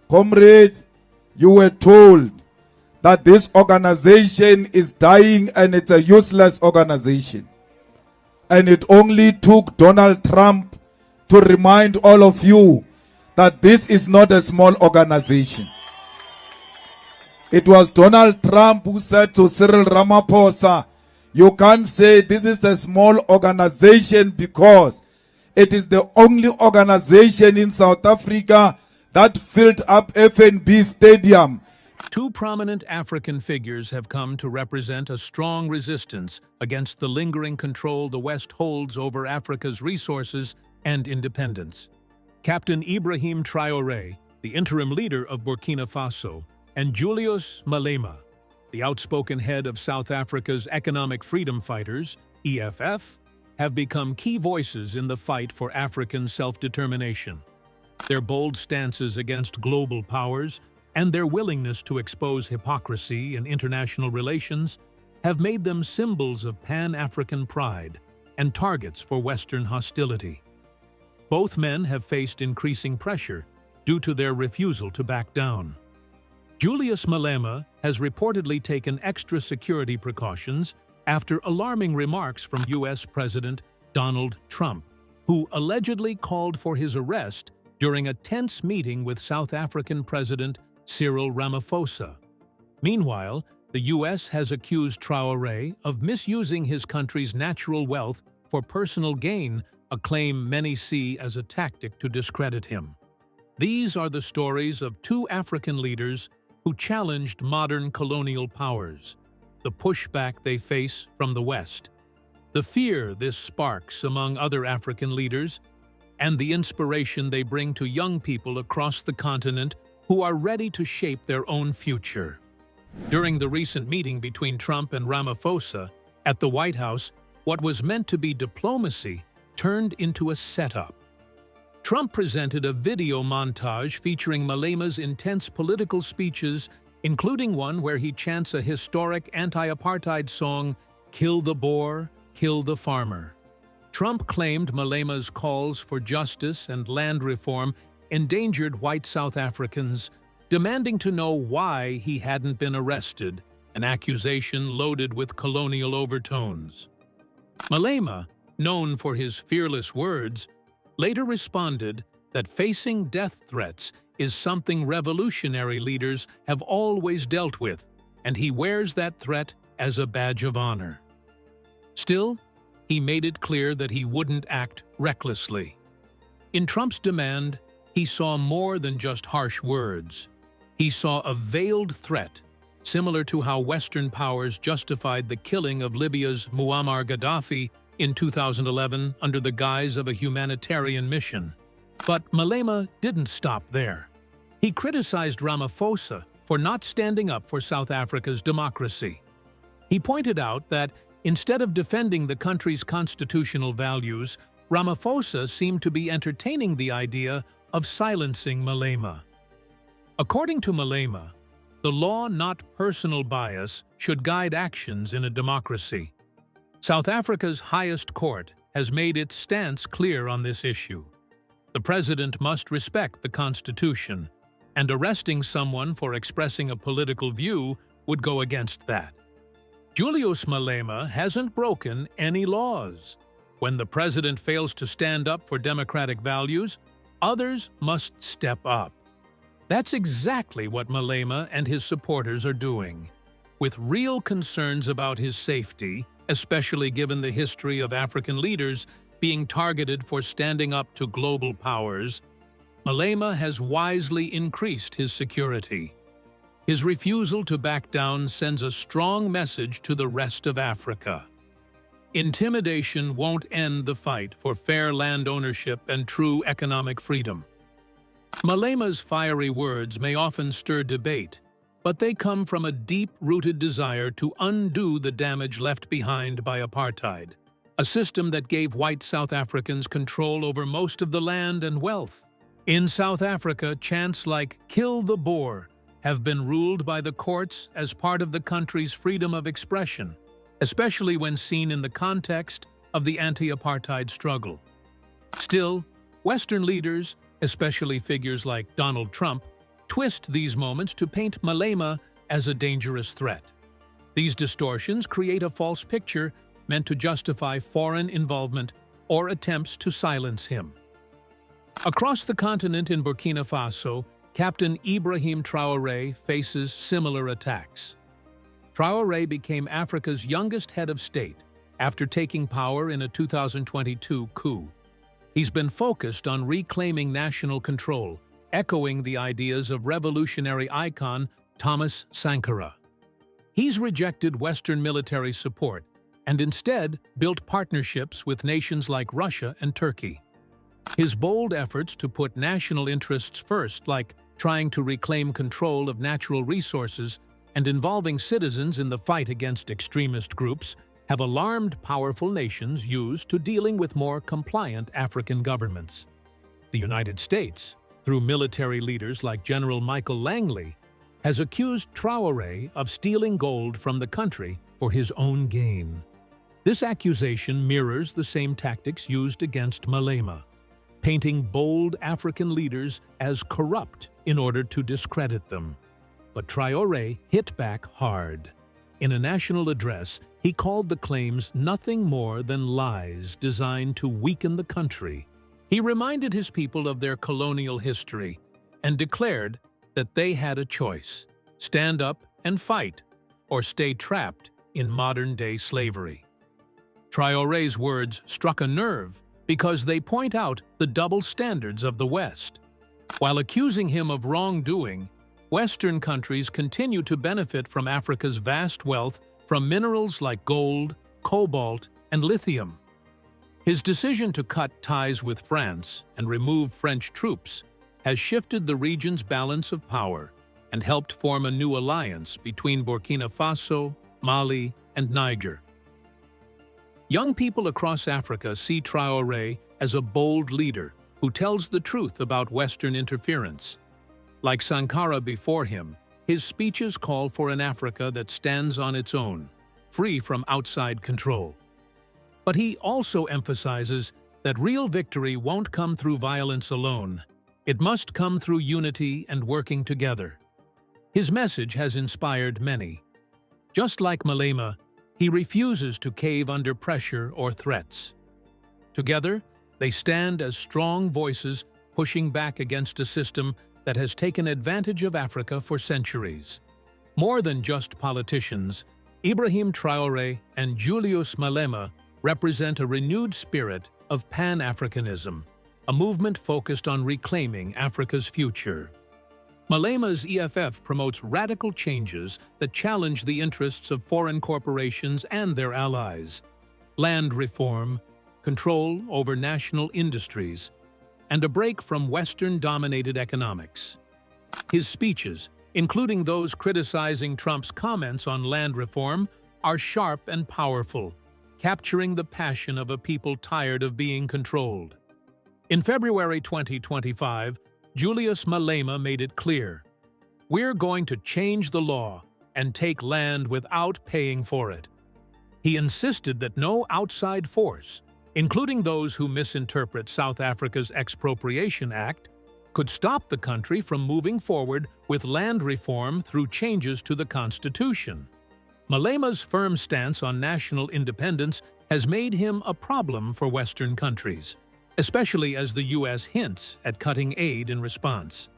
Comrades, you were told that this organization is dying and it's a useless organization. And it only took Donald Trump to remind all of you that this is not a small organization. It was Donald Trump who said to Cyril Ramaphosa, you can't say this is a small organization because it is the only organization in South Africa that filled up FNB Stadium. Two prominent African figures have come to represent a strong resistance against the lingering control the West holds over Africa's resources and independence. Captain Ibrahim Traoré, the interim leader of Burkina Faso, and Julius Malema, the outspoken head of South Africa's Economic Freedom Fighters, EFF, have become key voices in the fight for African self-determination. Their bold stances against global powers and their willingness to expose hypocrisy in international relations have made them symbols of Pan-African pride and targets for Western hostility. Both men have faced increasing pressure due to their refusal to back down. Julius Malema has reportedly taken extra security precautions after alarming remarks from U.S. President Donald Trump, who allegedly called for his arrest during a tense meeting with South African President Cyril Ramaphosa. Meanwhile, the U.S. has accused Traoré of misusing his country's natural wealth for personal gain, a claim many see as a tactic to discredit him. These are the stories of two African leaders who challenged modern colonial powers, the pushback they face from the West, the fear this sparks among other African leaders, and the inspiration they bring to young people across the continent who are ready to shape their own future. During the recent meeting between Trump and Ramaphosa at the White House, what was meant to be diplomacy turned into a setup. Trump presented a video montage featuring Malema's intense political speeches, including one where he chants a historic anti-apartheid song, "Kill the Boer, Kill the Farmer." Trump claimed Malema's calls for justice and land reform endangered white South Africans, demanding to know why he hadn't been arrested, an accusation loaded with colonial overtones. Malema, known for his fearless words, later responded that facing death threats is something revolutionary leaders have always dealt with, and he wears that threat as a badge of honor. Still, he made it clear that he wouldn't act recklessly. In Trump's demand, he saw more than just harsh words. He saw a veiled threat, similar to how Western powers justified the killing of Libya's Muammar Gaddafi in 2011 under the guise of a humanitarian mission. But Malema didn't stop there. He criticized Ramaphosa for not standing up for South Africa's democracy. He pointed out that instead of defending the country's constitutional values, Ramaphosa seemed to be entertaining the idea of silencing Malema. According to Malema, the law, not personal bias, should guide actions in a democracy. South Africa's highest court has made its stance clear on this issue. The president must respect the Constitution, and arresting someone for expressing a political view would go against that. Julius Malema hasn't broken any laws. When the president fails to stand up for democratic values, others must step up. That's exactly what Malema and his supporters are doing. With real concerns about his safety, especially given the history of African leaders being targeted for standing up to global powers, Malema has wisely increased his security. His refusal to back down sends a strong message to the rest of Africa. Intimidation won't end the fight for fair land ownership and true economic freedom. Malema's fiery words may often stir debate, but they come from a deep-rooted desire to undo the damage left behind by apartheid, a system that gave white South Africans control over most of the land and wealth. In South Africa, chants like "Kill the Boer" have been ruled by the courts as part of the country's freedom of expression, especially when seen in the context of the anti-apartheid struggle. Still, Western leaders, especially figures like Donald Trump, twist twist these moments to paint Malema as a dangerous threat. These distortions create a false picture meant to justify foreign involvement or attempts to silence him. Across the continent in Burkina Faso, Captain Ibrahim Traoré faces similar attacks. Traoré became Africa's youngest head of state after taking power in a 2022 coup. He's been focused on reclaiming national control, echoing the ideas of revolutionary icon Thomas Sankara. He's rejected Western military support and instead built partnerships with nations like Russia and Turkey. His bold efforts to put national interests first, like trying to reclaim control of natural resources and involving citizens in the fight against extremist groups, have alarmed powerful nations used to dealing with more compliant African governments. The United States, through military leaders like General Michael Langley, has accused Traoré of stealing gold from the country for his own gain. This accusation mirrors the same tactics used against Malema, painting bold African leaders as corrupt in order to discredit them. But Traoré hit back hard. In a national address, he called the claims nothing more than lies designed to weaken the country. He reminded his people of their colonial history and declared that they had a choice: stand up and fight, or stay trapped in modern-day slavery. Traoré's words struck a nerve because they point out the double standards of the West. While accusing him of wrongdoing, Western countries continue to benefit from Africa's vast wealth from minerals like gold, cobalt, and lithium. His decision to cut ties with France and remove French troops has shifted the region's balance of power and helped form a new alliance between Burkina Faso, Mali, and Niger. Young people across Africa see Traoré as a bold leader who tells the truth about Western interference. Like Sankara before him, his speeches call for an Africa that stands on its own, free from outside control. But he also emphasizes that real victory won't come through violence alone. It must come through unity and working together. His message has inspired many. Just like Malema, he refuses to cave under pressure or threats. Together, they stand as strong voices pushing back against a system that has taken advantage of Africa for centuries. More than just politicians, Ibrahim Traoré and Julius Malema represent a renewed spirit of Pan-Africanism, a movement focused on reclaiming Africa's future. Malema's EFF promotes radical changes that challenge the interests of foreign corporations and their allies: land reform, control over national industries, and a break from Western-dominated economics. His speeches, including those criticizing Trump's comments on land reform, are sharp and powerful, capturing the passion of a people tired of being controlled. In February 2025, Julius Malema made it clear: "We're going to change the law and take land without paying for it." He insisted that no outside force, including those who misinterpret South Africa's Expropriation Act, could stop the country from moving forward with land reform through changes to the Constitution. Malema's firm stance on national independence has made him a problem for Western countries, especially as the U.S. hints at cutting aid in response.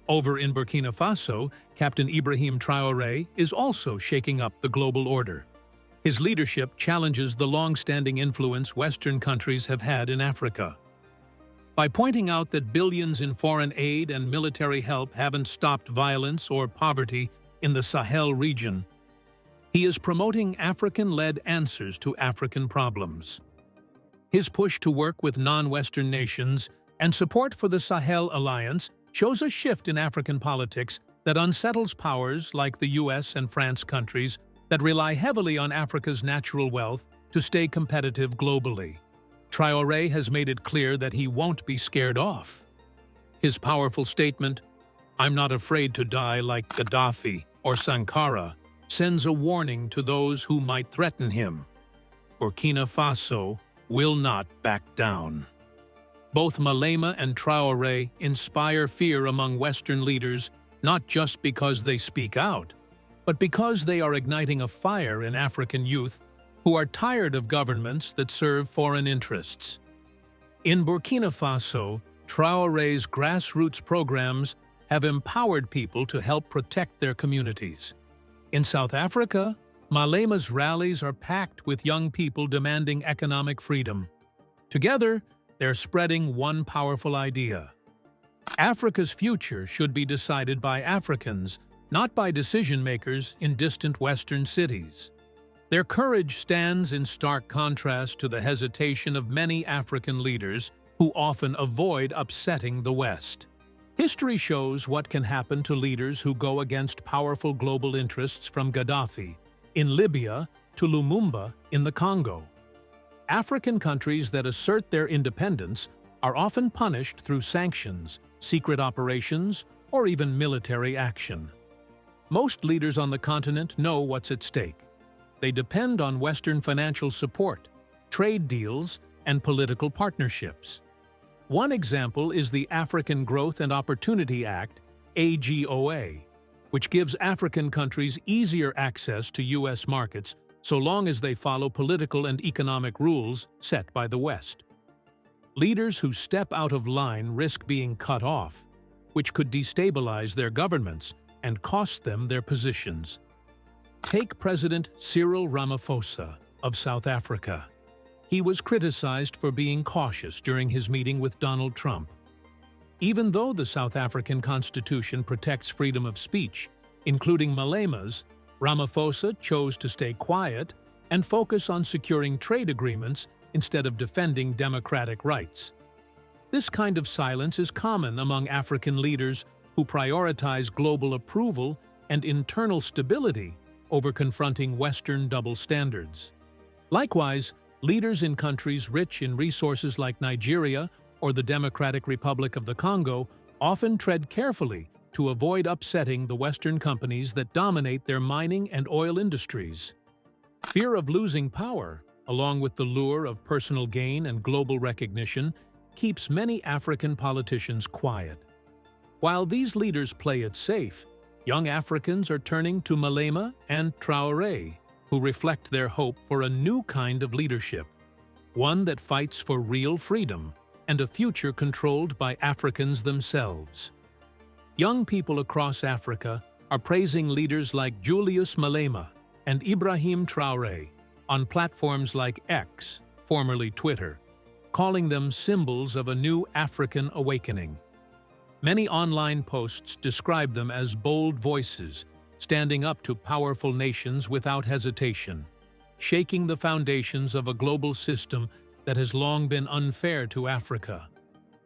Over in Burkina Faso, Captain Ibrahim Traoré is also shaking up the global order. His leadership challenges the long-standing influence Western countries have had in Africa. By pointing out that billions in foreign aid and military help haven't stopped violence or poverty in the Sahel region, he is promoting African-led answers to African problems. His push to work with non-Western nations and support for the Sahel Alliance shows a shift in African politics that unsettles powers like the US and France, countries that rely heavily on Africa's natural wealth to stay competitive globally. Traoré has made it clear that he won't be scared off. His powerful statement, "I'm not afraid to die like Gaddafi or Sankara," sends a warning to those who might threaten him. Burkina Faso will not back down. Both Malema and Traoré inspire fear among Western leaders not just because they speak out, but because they are igniting a fire in African youth who are tired of governments that serve foreign interests. In Burkina Faso, Traoré's grassroots programs have empowered people to help protect their communities. In South Africa, Malema's rallies are packed with young people demanding economic freedom. Together, they're spreading one powerful idea. Africa's future should be decided by Africans, not by decision-makers in distant Western cities. Their courage stands in stark contrast to the hesitation of many African leaders who often avoid upsetting the West. History shows what can happen to leaders who go against powerful global interests, from Gaddafi in Libya to Lumumba in the Congo. African countries that assert their independence are often punished through sanctions, secret operations, or even military action. Most leaders on the continent know what's at stake. They depend on Western financial support, trade deals, and political partnerships. One example is the African Growth and Opportunity Act, AGOA, which gives African countries easier access to U.S. markets so long as they follow political and economic rules set by the West. Leaders who step out of line risk being cut off, which could destabilize their governments and cost them their positions. Take President Cyril Ramaphosa of South Africa. He was criticized for being cautious during his meeting with Donald Trump. Even though the South African Constitution protects freedom of speech, including Malema's, Ramaphosa chose to stay quiet and focus on securing trade agreements instead of defending democratic rights. This kind of silence is common among African leaders who prioritize global approval and internal stability over confronting Western double standards. Likewise, leaders in countries rich in resources like Nigeria or the Democratic Republic of the Congo often tread carefully to avoid upsetting the Western companies that dominate their mining and oil industries. Fear of losing power, along with the lure of personal gain and global recognition, keeps many African politicians quiet. While these leaders play it safe, young Africans are turning to Malema and Traoré, who reflect their hope for a new kind of leadership, one that fights for real freedom and a future controlled by Africans themselves. Young people across Africa are praising leaders like Julius Malema and Ibrahim Traoré on platforms like X, formerly Twitter, calling them symbols of a new African awakening. Many online posts describe them as bold voices, standing up to powerful nations without hesitation, shaking the foundations of a global system that has long been unfair to Africa.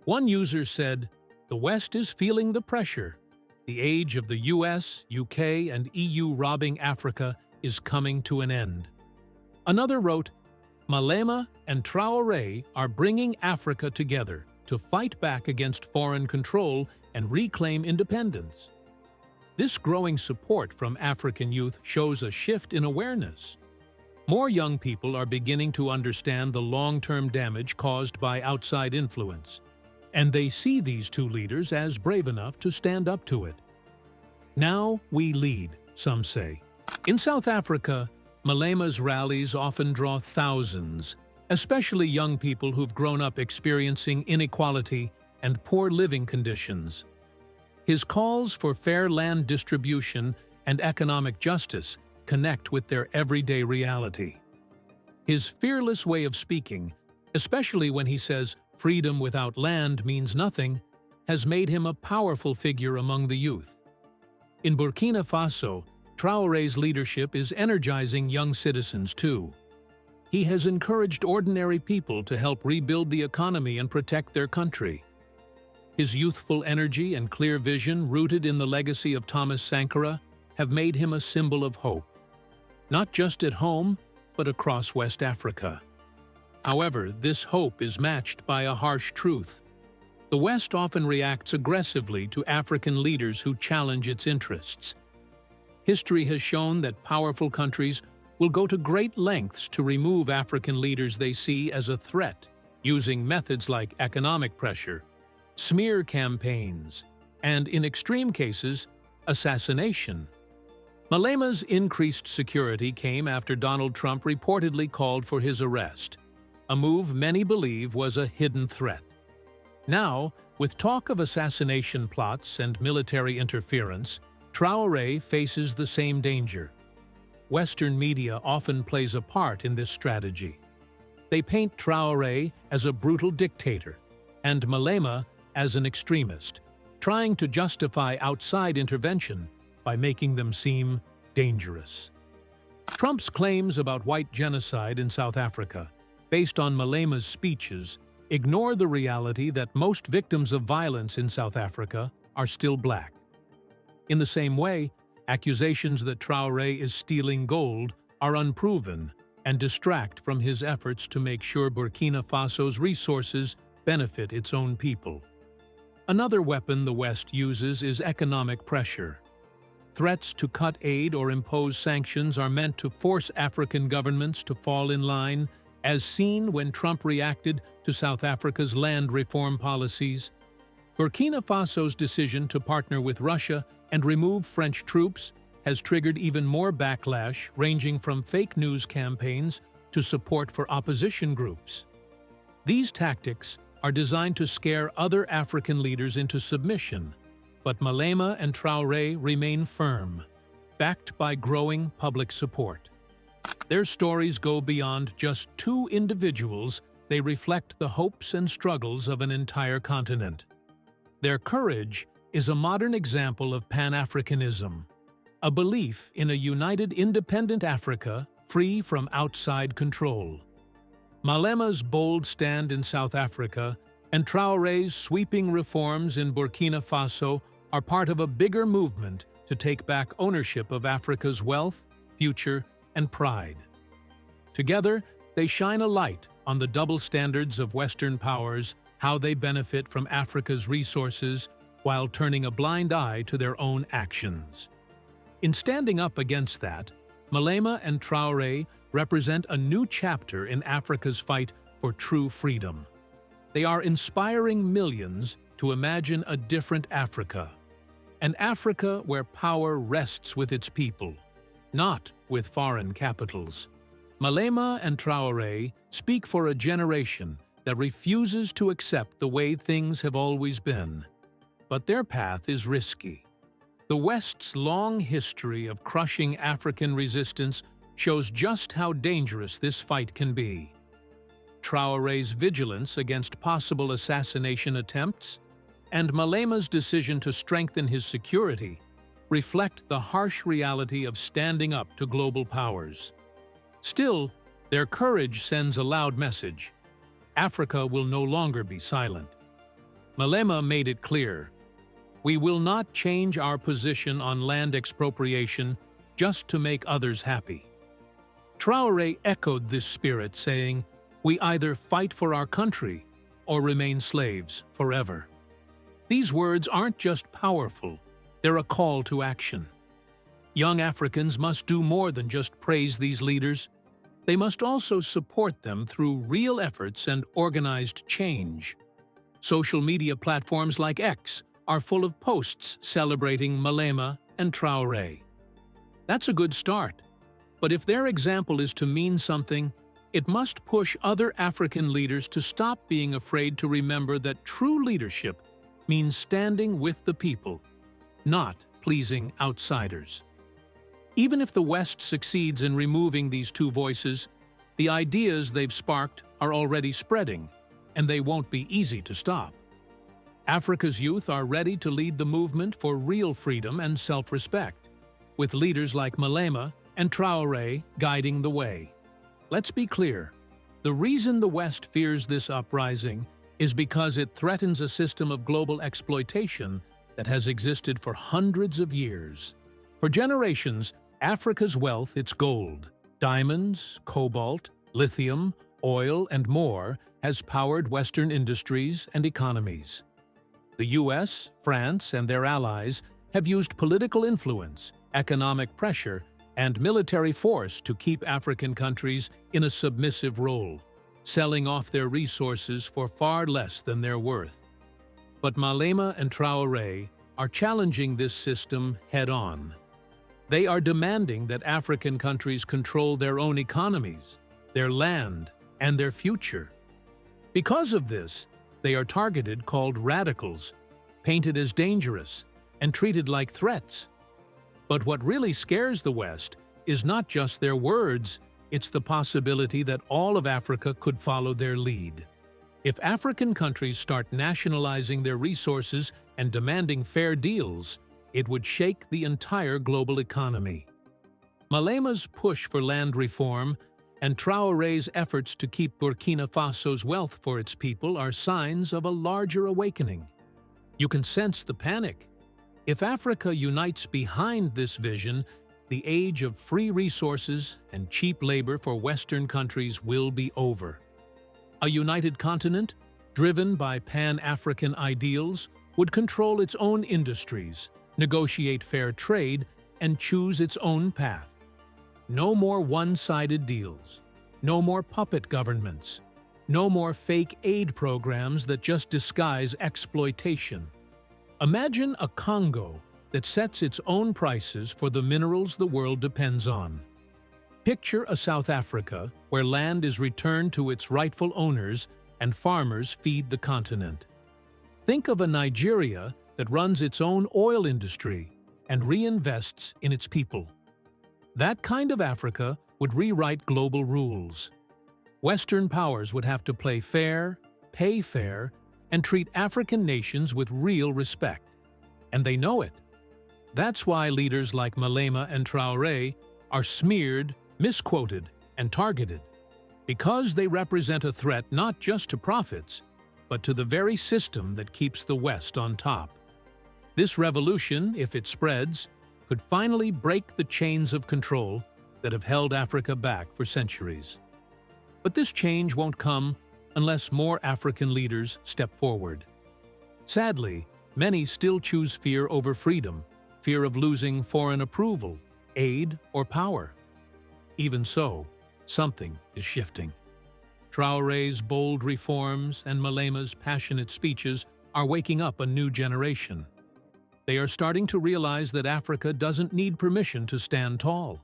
One user said, "The West is feeling the pressure. The age of the US, UK, and EU robbing Africa is coming to an end." Another wrote, "Malema and Traoré are bringing Africa together to fight back against foreign control and reclaim independence." This growing support from African youth shows a shift in awareness. More young people are beginning to understand the long-term damage caused by outside influence, and they see these two leaders as brave enough to stand up to it. Now we lead, some say. In South Africa, Malema's rallies often draw thousands, especially young people who've grown up experiencing inequality and poor living conditions. His calls for fair land distribution and economic justice connect with their everyday reality. His fearless way of speaking, especially when he says freedom without land means nothing, has made him a powerful figure among the youth. In Burkina Faso, Traoré's leadership is energizing young citizens too. He has encouraged ordinary people to help rebuild the economy and protect their country. His youthful energy and clear vision, rooted in the legacy of Thomas Sankara, have made him a symbol of hope, not just at home, but across West Africa. However, this hope is matched by a harsh truth. The West often reacts aggressively to African leaders who challenge its interests. History has shown that powerful countries will go to great lengths to remove African leaders they see as a threat, using methods like economic pressure, smear campaigns, and, in extreme cases, Assassination. Malema's increased security came after Donald Trump reportedly called for his arrest, a move many believe was a hidden threat. Now, with talk of assassination plots and military interference, Traoré faces the same danger. Western media often plays a part in this strategy. They paint Traoré as a brutal dictator and Malema as an extremist, trying to justify outside intervention by making them seem dangerous. Trump's claims about white genocide in South Africa, based on Malema's speeches, ignore the reality that most victims of violence in South Africa are still black. In the same way, accusations that Traoré is stealing gold are unproven and distract from his efforts to make sure Burkina Faso's resources benefit its own people. Another weapon the West uses is economic pressure. Threats to cut aid or impose sanctions are meant to force African governments to fall in line, as seen when Trump reacted to South Africa's land reform policies. Burkina Faso's decision to partner with Russia and remove French troops has triggered even more backlash, ranging from fake news campaigns to support for opposition groups. These tactics are designed to scare other African leaders into submission, but Malema and Traoré remain firm, backed by growing public support. Their stories go beyond just two individuals, they reflect the hopes and struggles of an entire continent. Their courage is a modern example of Pan-Africanism, a belief in a united independent Africa free from outside control. Malema's bold stand in South Africa and Traoré's sweeping reforms in Burkina Faso are part of a bigger movement to take back ownership of Africa's wealth, future, and pride. Together, they shine a light on the double standards of Western powers, how they benefit from Africa's resources while turning a blind eye to their own actions. In standing up against that, Malema and Traoré represent a new chapter in Africa's fight for true freedom. They are inspiring millions to imagine a different Africa, an Africa where power rests with its people, not with foreign capitals. Malema and Traoré speak for a generation that refuses to accept the way things have always been. But their path is risky. The West's long history of crushing African resistance shows just how dangerous this fight can be. Traoré's vigilance against possible assassination attempts and Malema's decision to strengthen his security reflect the harsh reality of standing up to global powers. Still, their courage sends a loud message. Africa will no longer be silent. Malema made it clear, "We will not change our position on land expropriation just to make others happy." Traoré echoed this spirit, saying, "We either fight for our country or remain slaves forever." These words aren't just powerful, they're a call to action. Young Africans must do more than just praise these leaders. They must also support them through real efforts and organized change. Social media platforms like X are full of posts celebrating Malema and Traoré. That's a good start, but if their example is to mean something, it must push other African leaders to stop being afraid to remember that true leadership means standing with the people, not pleasing outsiders. Even if the West succeeds in removing these two voices, the ideas they've sparked are already spreading, and they won't be easy to stop. Africa's youth are ready to lead the movement for real freedom and self-respect, with leaders like Malema and Traoré guiding the way. Let's be clear, the reason the West fears this uprising is because it threatens a system of global exploitation that has existed for hundreds of years. For generations, Africa's wealth, its gold, diamonds, cobalt, lithium, oil, and more, has powered Western industries and economies. The US, France, and their allies have used political influence, economic pressure, and military force to keep African countries in a submissive role, selling off their resources for far less than their worth. But Malema and Traoré are challenging this system head-on. They are demanding that African countries control their own economies, their land, and their future. Because of this, they are targeted, called radicals, painted as dangerous, and treated like threats. But what really scares the West is not just their words, it's the possibility that all of Africa could follow their lead. If African countries start nationalizing their resources and demanding fair deals, it would shake the entire global economy. Malema's push for land reform and Traoré's efforts to keep Burkina Faso's wealth for its people are signs of a larger awakening. You can sense the panic. If Africa unites behind this vision, the age of free resources and cheap labor for Western countries will be over. A united continent, driven by Pan-African ideals, would control its own industries, negotiate fair trade, and choose its own path. No more one-sided deals. No more puppet governments. No more fake aid programs that just disguise exploitation. Imagine a Congo that sets its own prices for the minerals the world depends on. Picture a South Africa where land is returned to its rightful owners and farmers feed the continent. Think of a Nigeria that runs its own oil industry and reinvests in its people. That kind of Africa would rewrite global rules. Western powers would have to play fair, pay fair, and treat African nations with real respect. And they know it. That's why leaders like Malema and Traoré are smeared, misquoted, and targeted. Because they represent a threat not just to profits, but to the very system that keeps the West on top. This revolution, if it spreads, could finally break the chains of control that have held Africa back for centuries. But this change won't come unless more African leaders step forward. Sadly, many still choose fear over freedom, fear of losing foreign approval, aid, or power. Even so, something is shifting. Traoré's bold reforms and Malema's passionate speeches are waking up a new generation. They are starting to realize that Africa doesn't need permission to stand tall.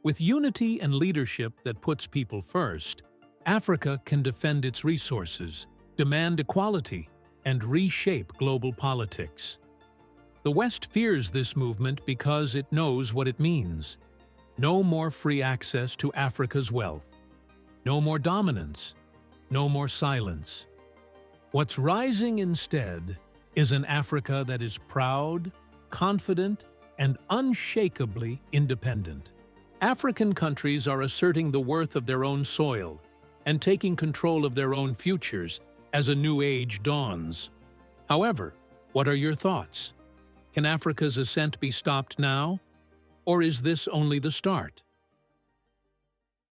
With unity and leadership that puts people first, Africa can defend its resources, demand equality, and reshape global politics. The West fears this movement because it knows what it means. No more free access to Africa's wealth. No more dominance. No more silence. What's rising instead is an Africa that is proud, confident, and unshakably independent. African countries are asserting the worth of their own soil and taking control of their own futures as a new age dawns. However, what are your thoughts? Can Africa's ascent be stopped now? Or is this only the start?